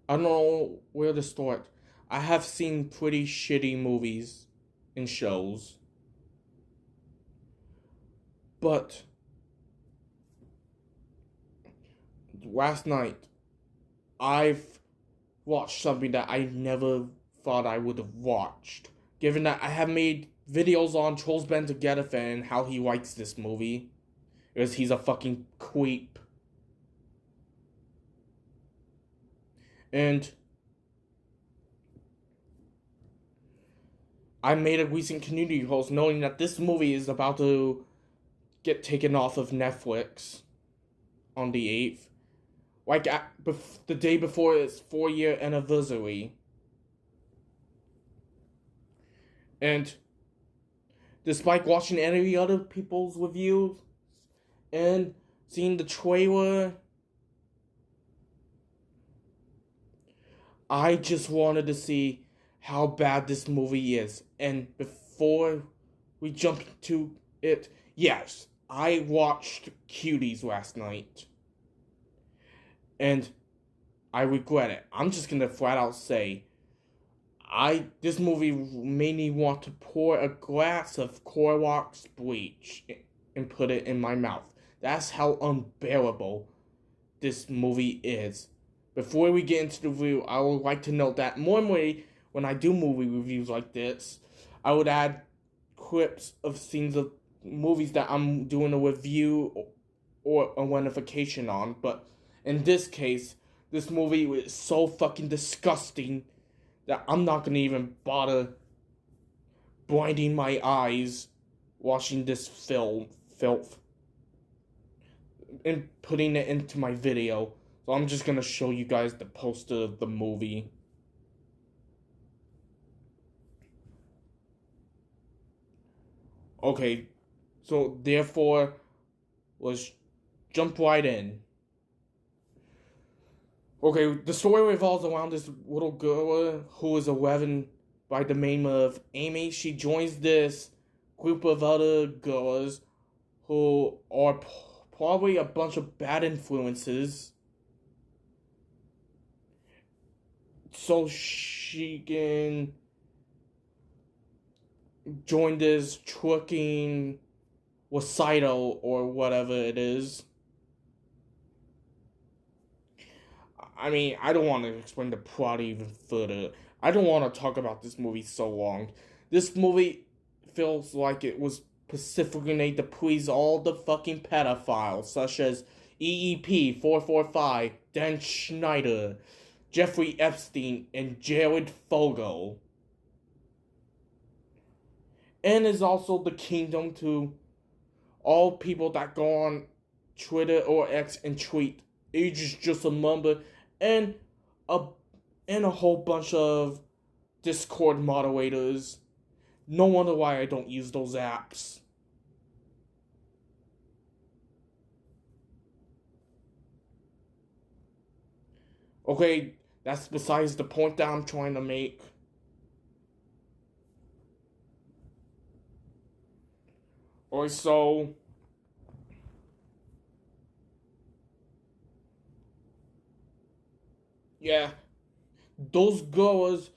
I don't know where to start. I have seen pretty shitty movies and shows, but last night I've watched something that I never thought I would have watched. Given that I have made videos on Trolls Band Together fan and how he likes this movie, because he's a fucking creep. And I made a recent community post knowing that this movie is about to get taken off of Netflix on the 8th. Like the day before its 4-year anniversary. And despite watching any other people's reviews and seeing the trailer, I just wanted to see how bad this movie is. And before we jump to it, yes, I watched Cuties last night. And I regret it. I'm just gonna flat out say, this movie made me want to pour a glass of Clorox bleach and put it in my mouth. That's how unbearable this movie is. Before we get into the review, I would like to note that normally when I do movie reviews like this, I would add clips of scenes of movies that I'm doing a review or a ramification on, but in this case, this movie was so fucking disgusting that I'm not gonna even bother blinding my eyes watching this filth and putting it into my video. So I'm just gonna show you guys the poster of the movie. Okay, so therefore, let's jump right in. Okay, the story revolves around this little girl who is 11 by the name of Amy. She joins this group of other girls who are probably a bunch of bad influences. So she can join this twerking recital or whatever it is. I mean, I don't want to explain the plot even further. I don't want to talk about this movie so long. This movie feels like it was specifically made to please all the fucking pedophiles, such as EEP445, Dan Schneider, Jeffrey Epstein, and Jared Fogle. And is also the kingdom to all people that go on Twitter or X and tweet, age is just a number, and a whole bunch of Discord moderators. No wonder why I don't use those apps. Okay, that's besides the point that I'm trying to make. Alright, so yeah, those girls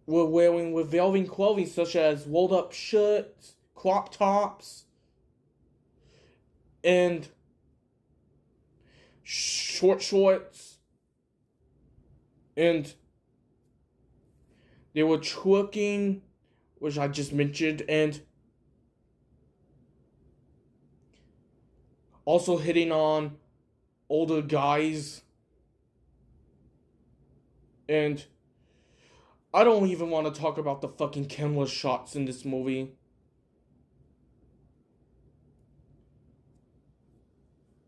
were wearing revealing clothing such as rolled up shirts, crop tops, and short shorts, and they were twerking, which I just mentioned, and also hitting on older guys. And I don't even want to talk about the fucking camera shots in this movie.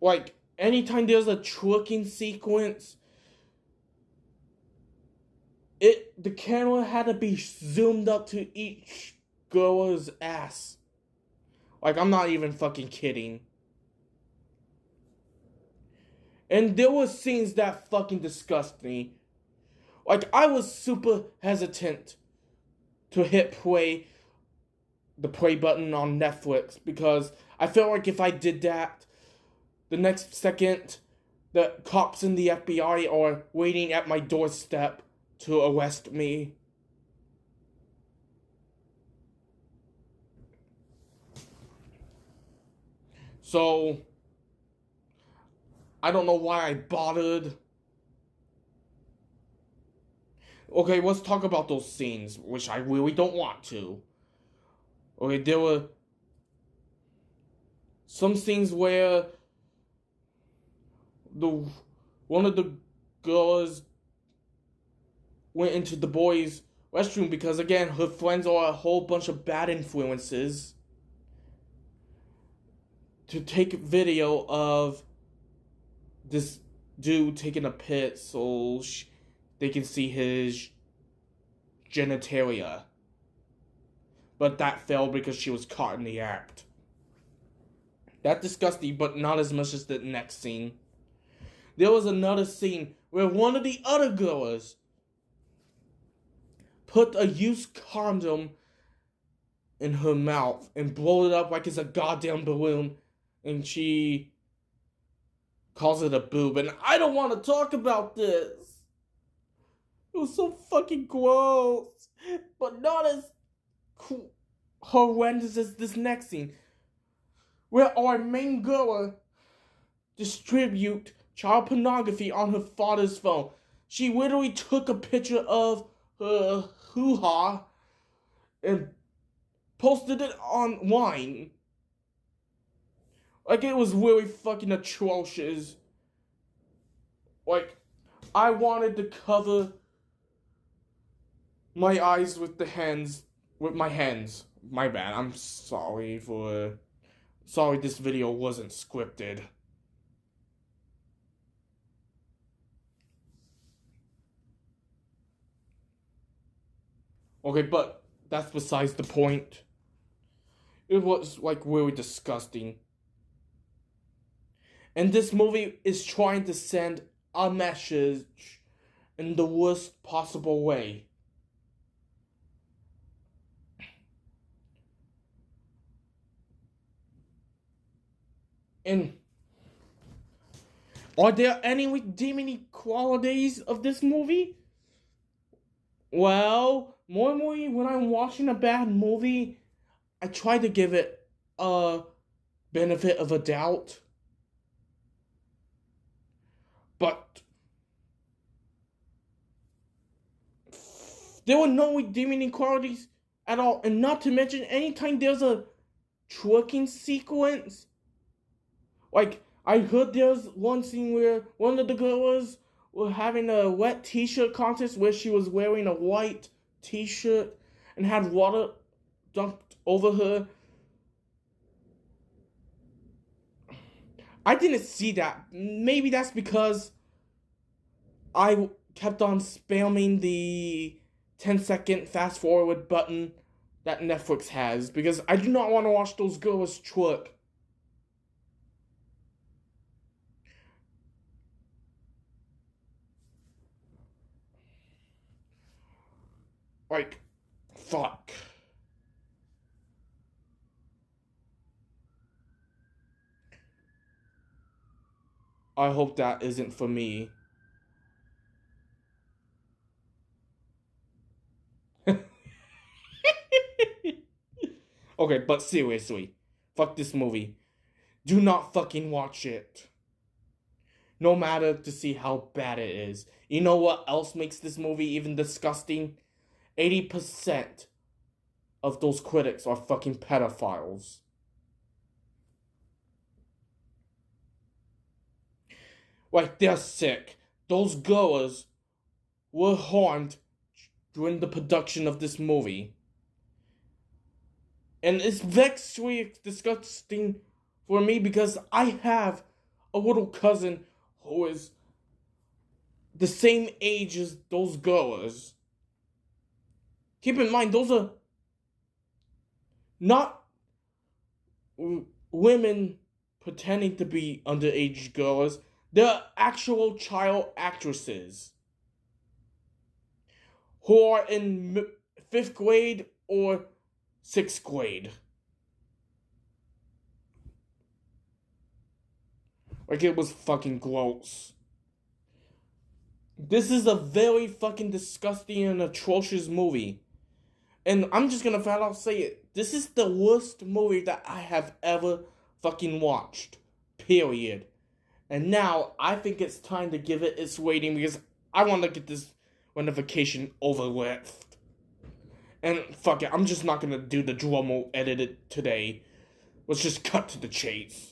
Like, anytime there's a twerking sequence, the camera had to be zoomed up to each girl's ass. Like, I'm not even fucking kidding. And there were scenes that fucking disgust me. Like, I was super hesitant to hit the play button on Netflix, because I felt like if I did that, the next second, The cops and the FBI are waiting at my doorstep to arrest me. So, I don't know why I bothered. Okay, let's talk about those scenes, which I really don't want to. Okay, there were some scenes where the one of the girls went into the boys' restroom because, again, her friends are a whole bunch of bad influences to take video of this dude taking a piss so they can see his genitalia. But that failed because she was caught in the act. That's disgusting, but not as much as the next scene. There was another scene where one of the other girls put a used condom in her mouth and blow it up like it's a goddamn balloon, and she calls it a boob. And I don't want to talk about this. It was so fucking gross, but not as horrendous as this next scene, where our main girl distribute child pornography on her father's phone. She literally took a picture of her hoo-ha and posted it online. Like, it was really fucking atrocious. Like, I wanted to cover my eyes with my hands. My bad. I'm sorry this video wasn't scripted. Okay, but that's besides the point. It was, like, really disgusting. And this movie is trying to send a message in the worst possible way. And are there any redeeming qualities of this movie? Well, normally when I'm watching a bad movie, I try to give it a benefit of a doubt. But there were no redeeming qualities at all. And not to mention, anytime there's a twerking sequence, like, I heard there's one scene where one of the girls were having a wet t-shirt contest where she was wearing a white t-shirt and had water dumped over her. I didn't see that. Maybe that's because I kept on spamming the 10-second fast forward button that Netflix has, because I do not want to watch those girls twerk. Like, fuck. I hope that isn't for me. Okay, but seriously, fuck this movie. Do not fucking watch it. No matter to see how bad it is. You know what else makes this movie even disgusting? 80% of those critics are fucking pedophiles. Like, they're sick. Those girls were harmed during the production of this movie. And it's vexually disgusting for me because I have a little cousin who is the same age as those girls. Keep in mind, those are not women pretending to be underage girls. They're actual child actresses who are in 5th grade or 6th grade. Like, it was fucking gross. This is a very fucking disgusting and atrocious movie. And I'm just gonna flat out say it. This is the worst movie that I have ever fucking watched. Period. And now, I think it's time to give it its rating because I want to get this ratification over with. And fuck it, I'm just not gonna do the drum roll edit today. Let's just cut to the chase.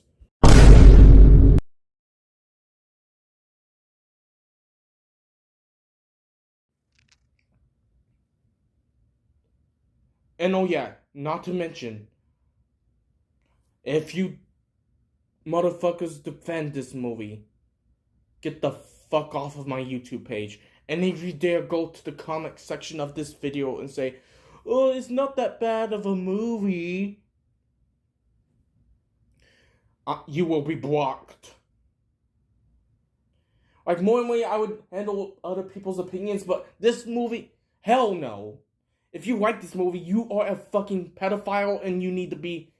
And oh yeah, not to mention, if you motherfuckers defend this movie, get the fuck off of my YouTube page. And if you dare go to the comment section of this video and say, oh, it's not that bad of a movie, you will be blocked. Like, normally I would handle other people's opinions, but this movie, hell no. If you like this movie, you are a fucking pedophile and you need to be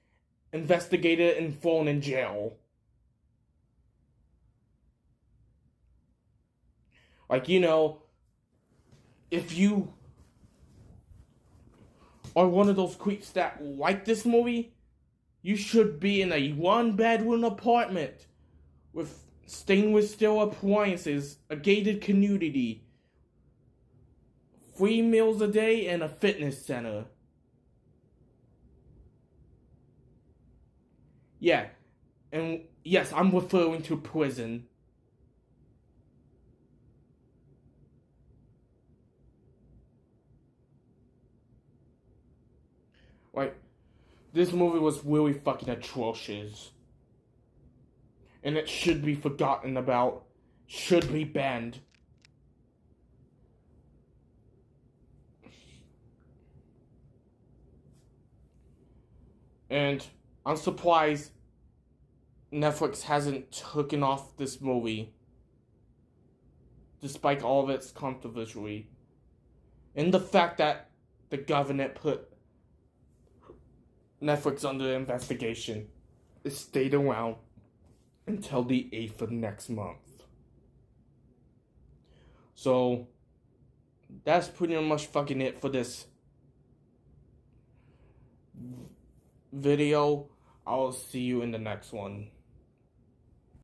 investigated and thrown in jail. Like, you know, if you are one of those creeps that like this movie, you should be in a one-bedroom apartment with stainless steel appliances, a gated community, 3 meals a day, and a fitness center. Yeah, and yes, I'm referring to prison. Like, this movie was really fucking atrocious. And it should be forgotten about. Should be banned. And I'm surprised Netflix hasn't taken off this movie, despite all of its controversy. And the fact that the government put Netflix under investigation. It stayed around until the 8th of next month. So, that's pretty much fucking it for this video. I'll see you in the next one.